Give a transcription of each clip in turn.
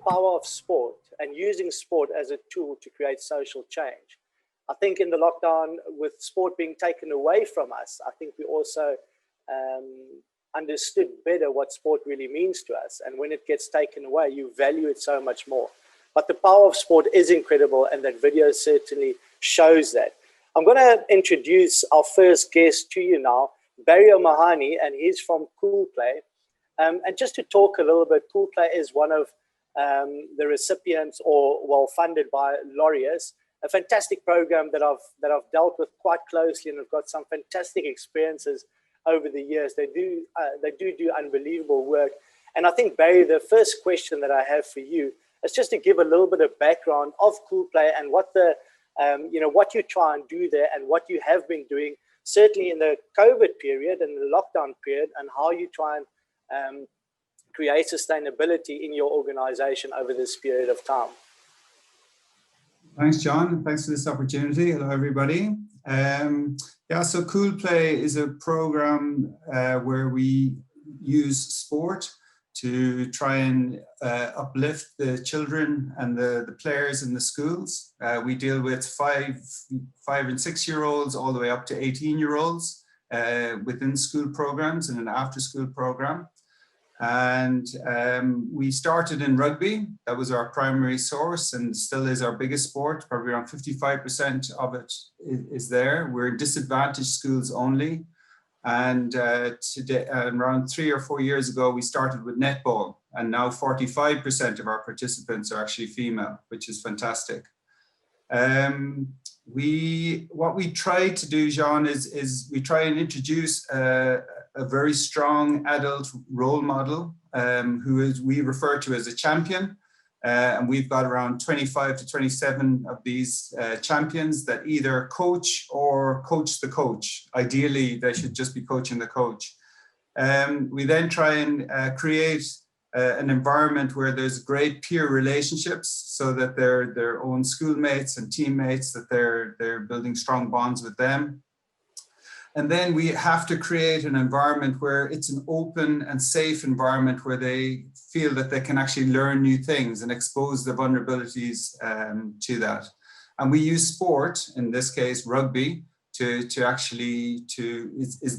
power of sport and using sport as a tool to create social change. I think in the lockdown, with sport being taken away from us, I think we also understood better what sport really means to us. And when it gets taken away, you value it so much more. But the power of sport is incredible, and that video certainly shows that. I'm going to introduce our first guest to you now, Barry O'Mahony, and he's from CoolPlay. And just to talk a little bit, CoolPlay is one of the recipients, or well, funded by Laureus, a fantastic program that I've dealt with quite closely, and have got some fantastic experiences over the years. They do unbelievable work. And I think, Barry, the first question that I have for you is just to give a little bit of background of CoolPlay and what the what you try and do there, and what you have been doing, certainly in the COVID period and the lockdown period, and how you try and create sustainability in your organization over this period of time. Thanks, John. Thanks for this opportunity. Hello, everybody. Yeah, so CoolPlay is a program where we use sport to try and uplift the children and the players in the schools. We deal with 5 and 6 year olds all the way up to 18-year-olds within school programs and an after school program. And we started in rugby. That was our primary source and still is our biggest sport. Probably around 55% of it is there. We're in disadvantaged schools only. And today, around 3 or 4 years ago, we started with netball, and now 45% of our participants are actually female, which is fantastic. What we try to do, Jean, is we try and introduce a very strong adult role model, we refer to as a champion. And we've got around 25 to 27 of these champions that either coach or coach the coach. Ideally, they should just be coaching the coach. We then try and create an environment where there's great peer relationships, so that they're their own schoolmates and teammates, that they're building strong bonds with them. And then we have to create an environment where it's an open and safe environment where they feel that they can actually learn new things and expose their vulnerabilities to that. And we use sport, in this case rugby, is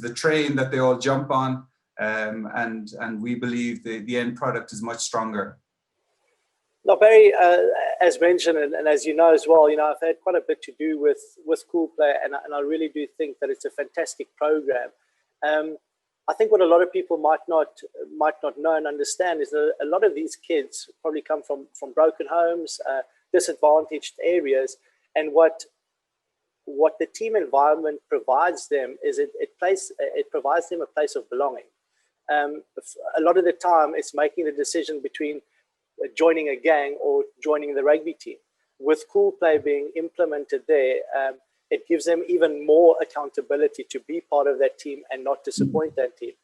the train that they all jump on, and we believe the end product is much stronger. Now, Barry, as mentioned, and as you know as well, I've had quite a bit to do with CoolPlay, and I really do think that it's a fantastic program. I think what a lot of people might not know and understand is that a lot of these kids probably come from broken homes, disadvantaged areas, and what the team environment provides them is it provides them a place of belonging. A lot of the time, it's making the decision between joining a gang or joining the rugby team. With CoolPlay being implemented there, it gives them even more accountability to be part of that team and not disappoint that team.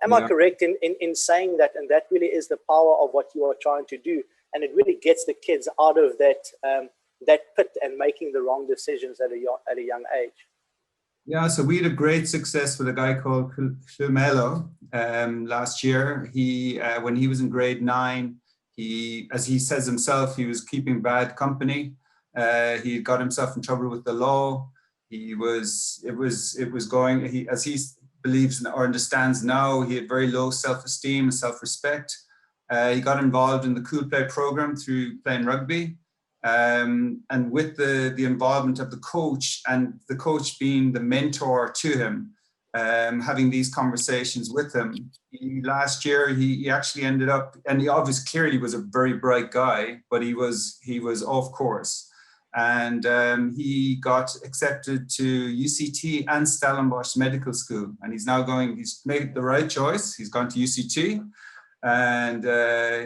Am I correct in saying that? And that really is the power of what you are trying to do, and it really gets the kids out of that pit and making the wrong decisions at a young age. Yeah, so we had a great success with a guy called Klumelo last year. When he was in grade 9, as he says himself, he was keeping bad company. He got himself in trouble with the law. As he believes or understands now, he had very low self-esteem and self-respect. He got involved in the CoolPlay program through playing rugby. And with the involvement of the coach, and the coach being the mentor to him, having these conversations with him, last year he actually ended up, and he obviously clearly was a very bright guy, but he was off course, and he got accepted to UCT and Stellenbosch Medical School, and he's made the right choice. He's gone to UCT. And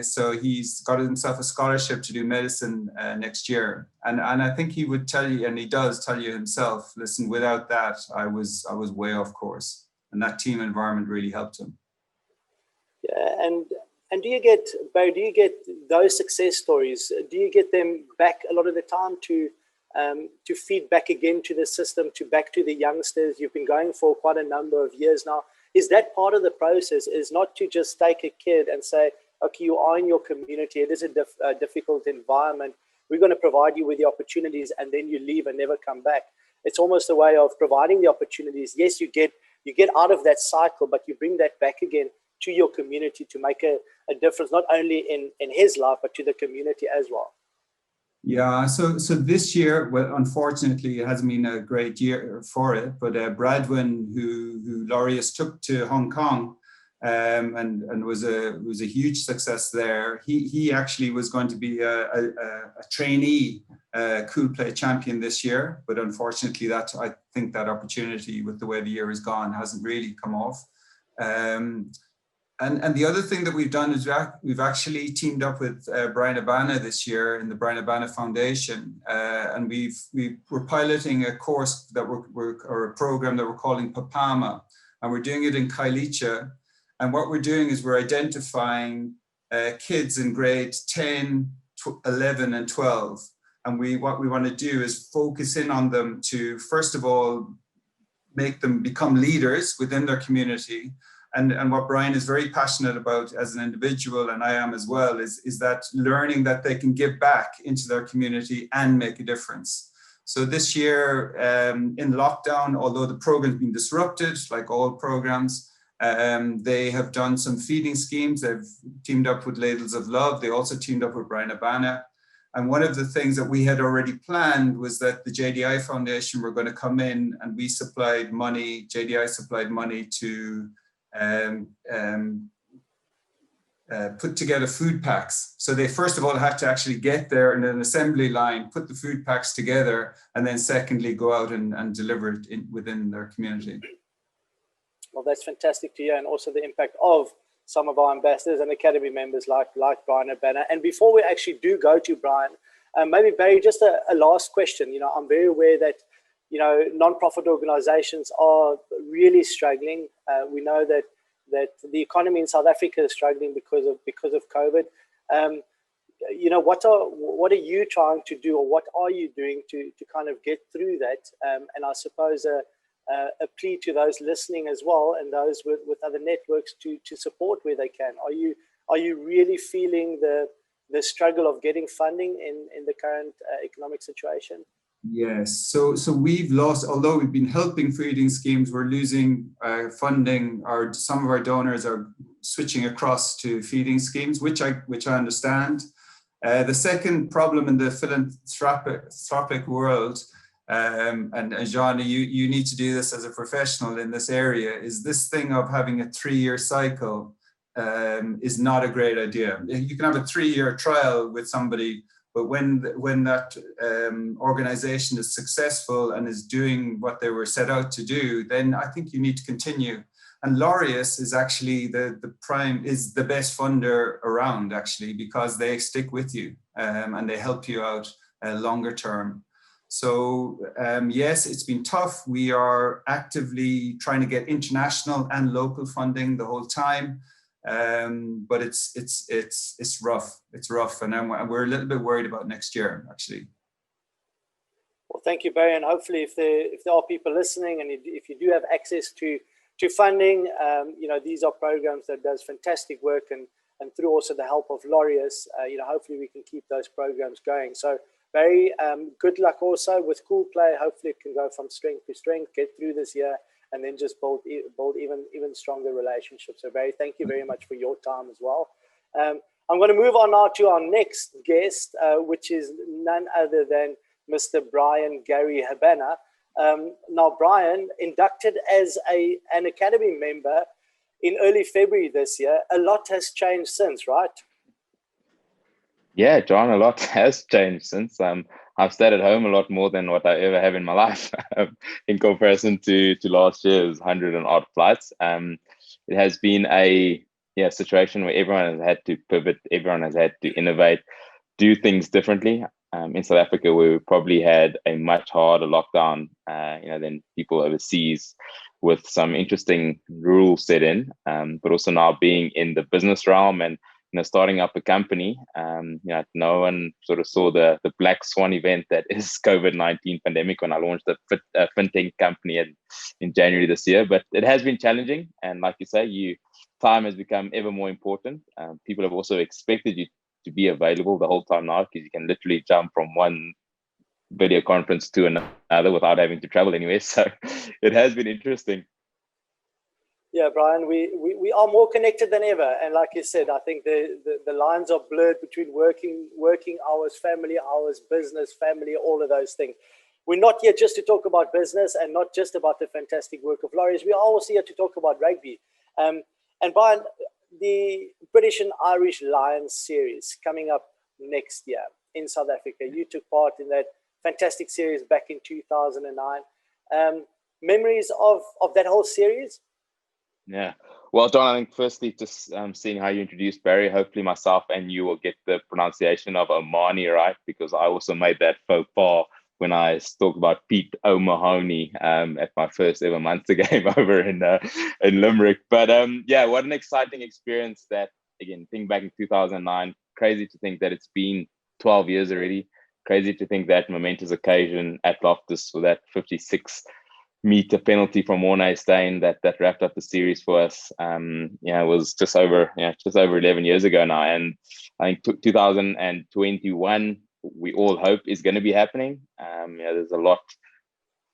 so he's got himself a scholarship to do medicine next year. And I think he would tell you, and he does tell you himself, listen, without that, I was way off course. And that team environment really helped him. Yeah, and do you get, Barry, those success stories, do you get them back a lot of the time to feed back again to the system, back to the youngsters? You've been going for quite a number of years now. Is that part of the process, is not to just take a kid and say, okay, you are in your community, it is a difficult environment, we're going to provide you with the opportunities, and then you leave and never come back. It's almost a way of providing the opportunities. Yes, you get out of that cycle, but you bring that back again to your community to make a difference, not only in his life, but to the community as well. Yeah, so this year, well, unfortunately, it hasn't been a great year for it, but Bradwin, who Laureus took to Hong Kong, and was a huge success there. He actually was going to be a trainee CoolPlay champion this year, but unfortunately, I think that opportunity, with the way the year has gone, hasn't really come off. And the other thing that we've done is we've actually teamed up with Brian Abana this year in the Brian Abana Foundation, and we're piloting a course that or a program that we're calling Papama, and we're doing it in Kailicha. And what we're doing is we're identifying kids in grade 10, 11, and 12. And what we want to do is focus in on them to, first of all, make them become leaders within their community. And what Brian is very passionate about as an individual, and I am as well, is that learning that they can give back into their community and make a difference. So this year in lockdown, although the program's been disrupted, like all programs, they have done some feeding schemes. They've teamed up with Ladles of Love. They also teamed up with Brian Abana. And one of the things that we had already planned was that the JDI Foundation were going to come in, and we supplied money, JDI supplied money to put together food packs. So they first of all had to actually get there in an assembly line, put the food packs together, and then secondly go out and deliver it within their community. Well, that's fantastic to hear, and also the impact of some of our ambassadors and academy members like Brian Abana. And before we actually do go to Brian, maybe Barry, just a last question. You know, I'm very aware that, you know, non-profit organizations are really struggling. We know that the economy in South Africa is struggling because of COVID. You know, what are you trying to do, or what are you doing to kind of get through that? And I suppose a plea to those listening as well, and those with other networks to support where they can. Are you really feeling the struggle of getting funding in the current economic situation? Yes, so we've lost, although we've been helping feeding schemes, we're losing funding. Some of our donors are switching across to feeding schemes, which I understand. The second problem in the philanthropic world, and Jean, you need to do this as a professional in this area, is this thing of having a 3-year cycle is not a great idea. You can have a 3-year trial with somebody, but when that organization is successful and is doing what they were set out to do, then I think you need to continue. And Laureus is actually the best funder around, actually, because they stick with you and they help you out longer term. So yes, it's been tough. We are actively trying to get international and local funding the whole time. But it's rough. It's rough, and we're a little bit worried about next year, actually. Well, thank you, Barry, and hopefully, if there are people listening, and if you do have access to funding, you know, these are programs that does fantastic work, and through also the help of Laureus, you know, hopefully we can keep those programs going. So, Barry, good luck also with CoolPlay. Hopefully, it can go from strength to strength, get through this year, and then just build even stronger relationships. So, Barry, thank you very much for your time as well. I'm going to move on now to our next guest, which is none other than Mr. Brian Gary Habana. Now, Brian, inducted as an Academy member in early February this year. A lot has changed since, right? Yeah, John, a lot has changed since. I've stayed at home a lot more than what I ever have in my life in comparison to last year's 100 and odd flights. It has been a situation where everyone has had to pivot, everyone has had to innovate, do things differently. In South Africa, we probably had a much harder lockdown, than people overseas, with some interesting rules set in. But also now being in the business realm and starting up a company, no one sort of saw the black swan event that is COVID-19 pandemic when I launched a fintech company in January this year. But it has been challenging, and like you say, time has become ever more important. People have also expected you to be available the whole time now, because you can literally jump from one video conference to another without having to travel anywhere. So it has been interesting. Yeah, Brian, we are more connected than ever, and like you said, I think the lines are blurred between working hours, family hours, business, family, all of those things. We're not here just to talk about business and not just about the fantastic work of Laureus. We are also here to talk about rugby. And Brian, the British and Irish Lions series coming up next year in South Africa. You took part in that fantastic series back in 2009. Memories of that whole series? Yeah. Well, John, I think firstly, just seeing how you introduced Barry, hopefully myself and you will get the pronunciation of Omani right, because I also made that faux pas when I talked about Pete O'Mahony at my first ever Munster game over in Limerick. But yeah, what an exciting experience that, again, think back in 2009, crazy to think that it's been 12 years already. Crazy to think that momentous occasion at Loftus for that 56-meter penalty from Mornay Steyn that wrapped up the series for us. It was just over 11 years ago now, and I think 2021 we all hope is going to be happening. There's a lot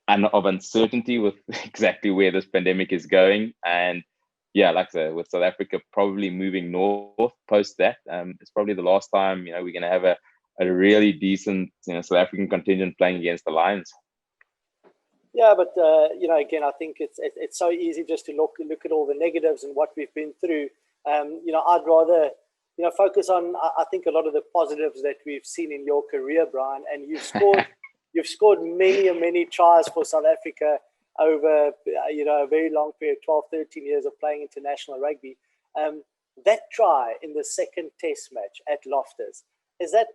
of uncertainty with exactly where this pandemic is going, and like I said, with South Africa probably moving north post that, it's probably the last time we're going to have a really decent South African contingent playing against the Lions. Yeah, but again, I think it's so easy just to look at all the negatives and what we've been through. I'd rather focus on, I think, a lot of the positives that we've seen in your career, Brian. And you've scored many tries for South Africa over a very long period, 12, 13 years of playing international rugby. That try in the second Test match at Loftus, is that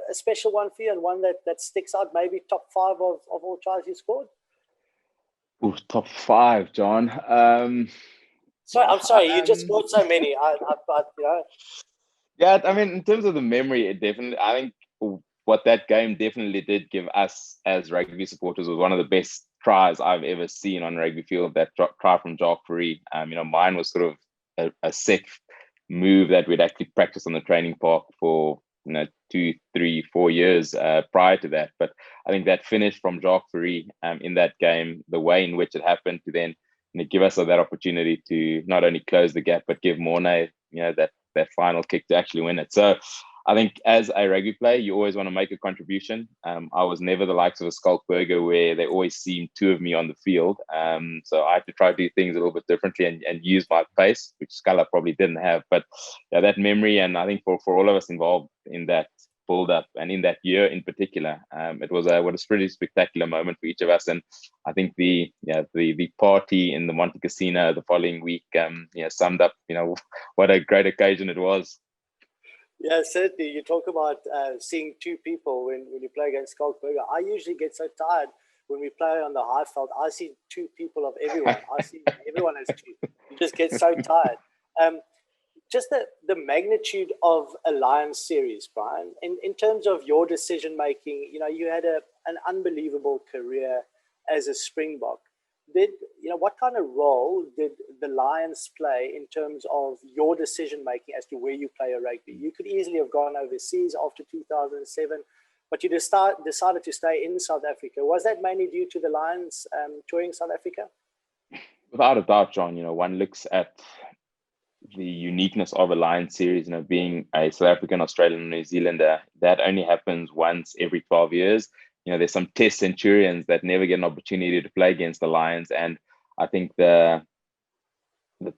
a special one for you, and one that sticks out, maybe top 5 of all tries you scored? Ooh, top 5, John. I'm sorry, you just scored so many. Yeah, I mean, in terms of the memory, it definitely, I think what that game definitely did give us as rugby supporters was one of the best tries I've ever seen on rugby field. That try from Jacques Fourie. Mine was sort of a set move that we'd actually practice on the training park for 2, 3, 4 years prior to that. But I think that finish from Jacques Fourie in that game, the way in which it happened, to then give us that opportunity to not only close the gap but give Mornay that final kick to actually win it. So I think as a rugby player, you always want to make a contribution. I was never the likes of a Skalkberger where they always seemed 2 of me on the field. So I had to try to do things a little bit differently and use my pace, which Scala probably didn't have. But that memory, and I think for all of us involved in that build-up and in that year in particular, it was a pretty spectacular moment for each of us. And I think the party in the Monte Casino the following week summed up what a great occasion it was. Yeah, certainly. You talk about seeing 2 people when you play against Skalkberger. I usually get so tired when we play on the Highveld. I see 2 people of everyone. I see everyone has 2. You just get so tired. Just the magnitude of a Lions series, Brian, in terms of your decision making, you had an unbelievable career as a Springbok. What kind of role did the Lions play in terms of your decision making as to where you play a rugby? You could easily have gone overseas after 2007, but you decided to stay in South Africa. Was that mainly due to the Lions touring South Africa? Without a doubt, John. One looks at the uniqueness of a Lions series, being a South African, Australian, and New Zealander, that only happens once every 12 years. There's some test centurions that never get an opportunity to play against the Lions. And I think the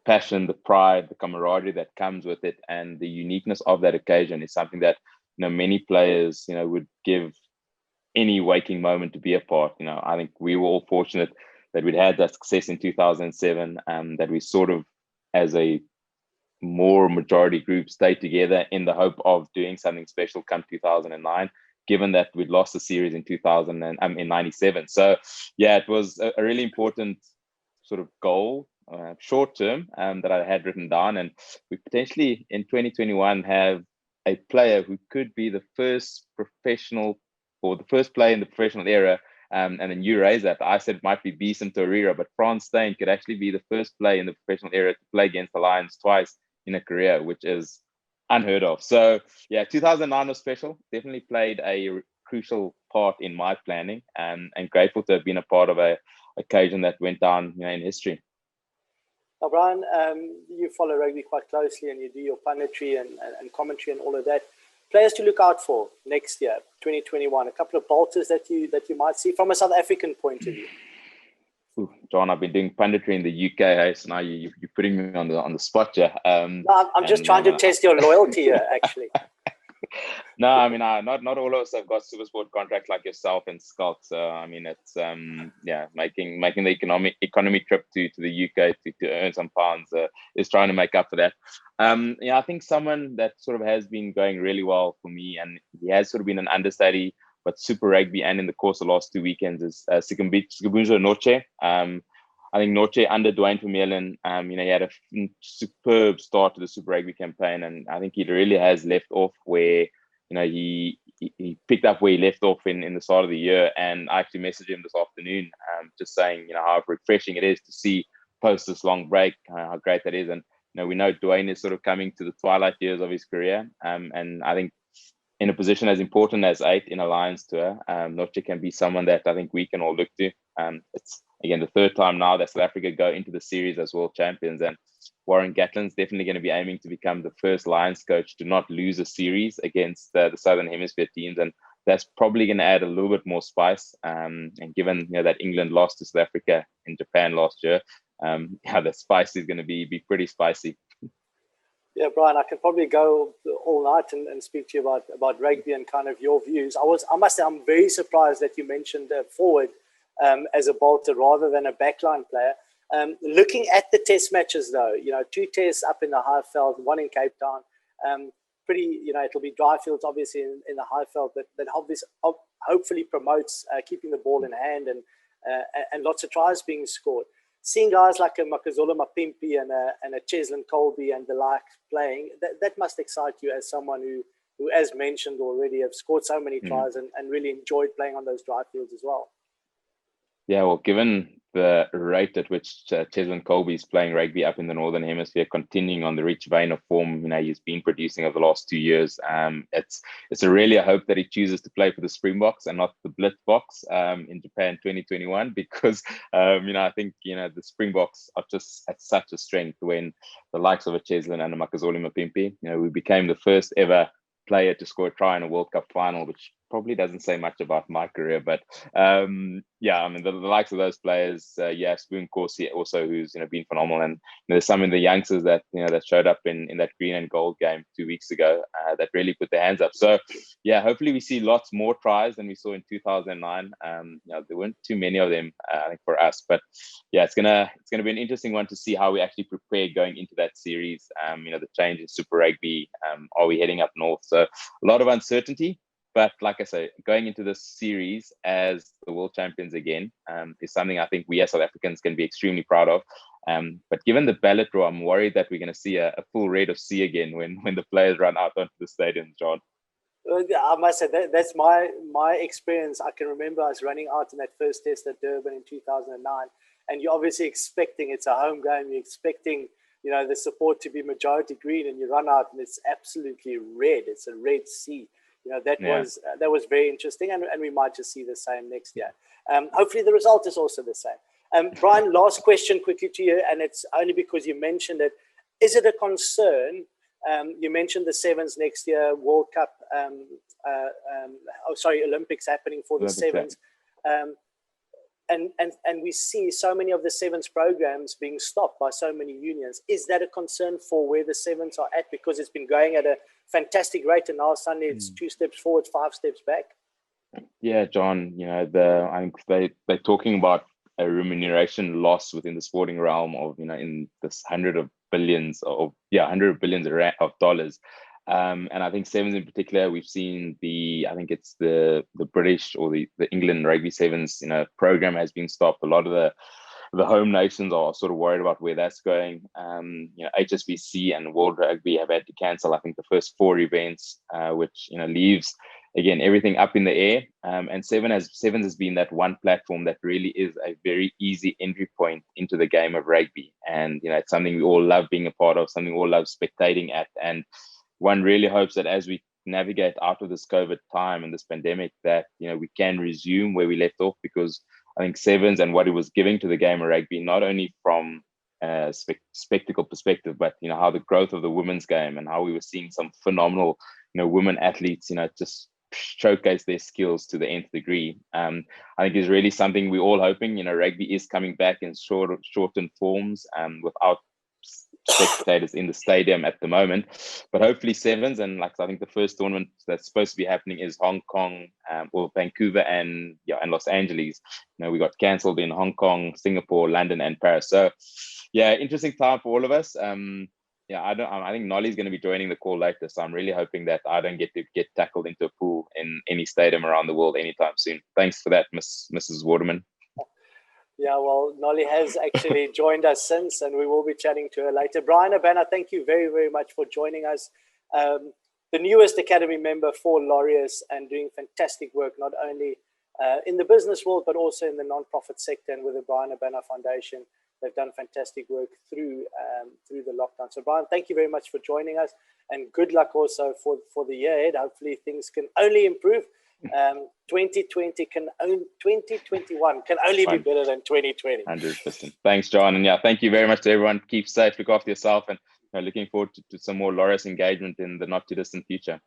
passion, the pride, the camaraderie that comes with it, and the uniqueness of that occasion is something that, many players, would give any waking moment to be a part. I think we were all fortunate that we'd had that success in 2007, that we sort of, as a more majority group, stayed together in the hope of doing something special come 2009. Given that we'd lost the series in 97. So yeah, it was a really important sort of goal short term that I had written down, and we potentially in 2021 have a player who could be the first professional or the first player in the professional era. And then you raised that. I said it might be Beeson Torreira, but Frans Steyn could actually be the first player in the professional era to play against the Lions twice in a career, which is unheard of. So yeah, 2009 was special. Definitely played a crucial part in my planning, and grateful to have been a part of a occasion that went down, in history. Now, Brian, you follow rugby quite closely, and you do your punditry and commentary and all of that. Players to look out for next year, 2021. A couple of bolters that you might see from a South African point of view. Ooh, John, I've been doing punditry in the UK, so now you're putting me on the spot here. No, I'm just trying to test your loyalty here, actually. No, I mean, not all of us have got SuperSport contracts like yourself and Scott. So I mean, it's making the economy trip to the UK to earn some pounds is trying to make up for that. I think someone that sort of has been going really well for me, and he has sort of been an understudy, but Super Rugby and in the course of the last 2 weekends is Sikambunja Noche. I think Noche under Dwayne Vermeulen, he had a superb start to the Super Rugby campaign, and I think he really has left off where, he picked up where he left off in the start of the year. And I actually messaged him this afternoon, just saying, how refreshing it is to see post this long break, how great that is. And, we know Dwayne is sort of coming to the twilight years of his career. And I think in a position as important as 8 in a Lions tour, Noche can be someone that I think we can all look to. It's, again, the third time now that South Africa go into the series as world champions, and Warren Gatland's definitely going to be aiming to become the first Lions coach to not lose a series against the Southern Hemisphere teams, and that's probably going to add a little bit more spice. And given that England lost to South Africa in Japan last year, the spice is going to be pretty spicy. Yeah, Brian, I can probably go all night and speak to you about rugby and kind of your views. I must say, I'm very surprised that you mentioned forward as a bolter rather than a backline player. Looking at the test matches, though, 2 tests up in the Highveld, 1 in Cape Town. It'll be Dryfields, obviously, in the Highveld, that hopefully promotes keeping the ball in hand and lots of tries being scored. Seeing guys like a Makazole Mapimpi and a Cheslin Colby and the like playing, that must excite you as someone who, as mentioned already, have scored so many tries and really enjoyed playing on those Dryfields as well. Yeah, well, given the rate at which Cheslin Colby is playing rugby up in the Northern Hemisphere, continuing on the rich vein of form he's been producing over the last 2 years, it's really a hope that he chooses to play for the Springboks and not the Blitzboks in Japan 2021, because I think the Springboks are just at such a strength when the likes of a Cheslin and a Makazole Mapimpi, we became the first ever player to score a try in a World Cup final, which probably doesn't say much about my career, but the likes of those players, Spoon Corsi also, who's been phenomenal, and there's some of the youngsters that that showed up in that green and gold game 2 weeks ago that really put their hands up. So hopefully we see lots more tries than we saw in 2009. There weren't too many of them, I think, for us, but it's gonna be an interesting one to see how we actually prepare going into that series. The change in Super Rugby, are we heading up north? So a lot of uncertainty. But like I say, going into this series as the world champions again is something I think we as South Africans can be extremely proud of. But given the ballot draw, I'm worried that we're going to see a full red of sea again when the players run out onto the stadium, John. I must say, that's my experience. I can remember I was running out in that first test at Durban in 2009. And you're obviously expecting, it's a home game, you're expecting the support to be majority green, and you run out and it's absolutely red. It's a red sea. That was very interesting, and we might just see the same next year. Hopefully the result is also the same. Brian, last question quickly to you, and it's only because you mentioned it. Is it a concern? You mentioned the Sevens next year, World Cup, Olympics happening for the Sevens. And we see so many of the Sevens programs being stopped by so many unions. Is that a concern for where the Sevens are at? Because it's been going at a fantastic rate, and now suddenly it's 2 steps forward, 5 steps back. Yeah, John, I think they're talking about a remuneration loss within the sporting realm of, in this hundred of billions of dollars. And I think Sevens in particular, we've seen I think it's the British or the England Rugby Sevens, program has been stopped. A lot of the home nations are sort of worried about where that's going. HSBC and World Rugby have had to cancel, I think, the first 4 events, which leaves again everything up in the air. And Sevens has been that one platform that really is a very easy entry point into the game of rugby, and it's something we all love being a part of, something we all love spectating at, and one really hopes that as we navigate out of this COVID time and this pandemic, that we can resume where we left off, because I think Sevens and what it was giving to the game of rugby, not only from a spectacle perspective, but how the growth of the women's game and how we were seeing some phenomenal women athletes just showcase their skills to the nth degree. I think is really something we're all hoping. Rugby is coming back in shortened forms without spectators in the stadium at the moment, but hopefully Sevens, and I think the first tournament that's supposed to be happening is Hong Kong or Vancouver and Los Angeles. We got cancelled in Hong Kong, Singapore, London and Paris. So interesting time for all of us. I think Nolly's going to be joining the call later, so I'm really hoping that I don't get tackled into a pool in any stadium around the world anytime soon. Thanks for that, Mrs. Waterman. Yeah, well, Nolly has actually joined us since, and we will be chatting to her later. Brian Abana, thank you very, very much for joining us. The newest Academy member for Laureus, and doing fantastic work, not only in the business world, but also in the non-profit sector, and with the Brian Abana Foundation. They've done fantastic work through the lockdown. So, Brian, thank you very much for joining us, and good luck also for the year ahead. Hopefully, things can only improve. 2021 can only be better than 2020. 100%. Thanks, John, and thank you very much to everyone. Keep safe, look after yourself, and looking forward to some more Laureus engagement in the not too distant future.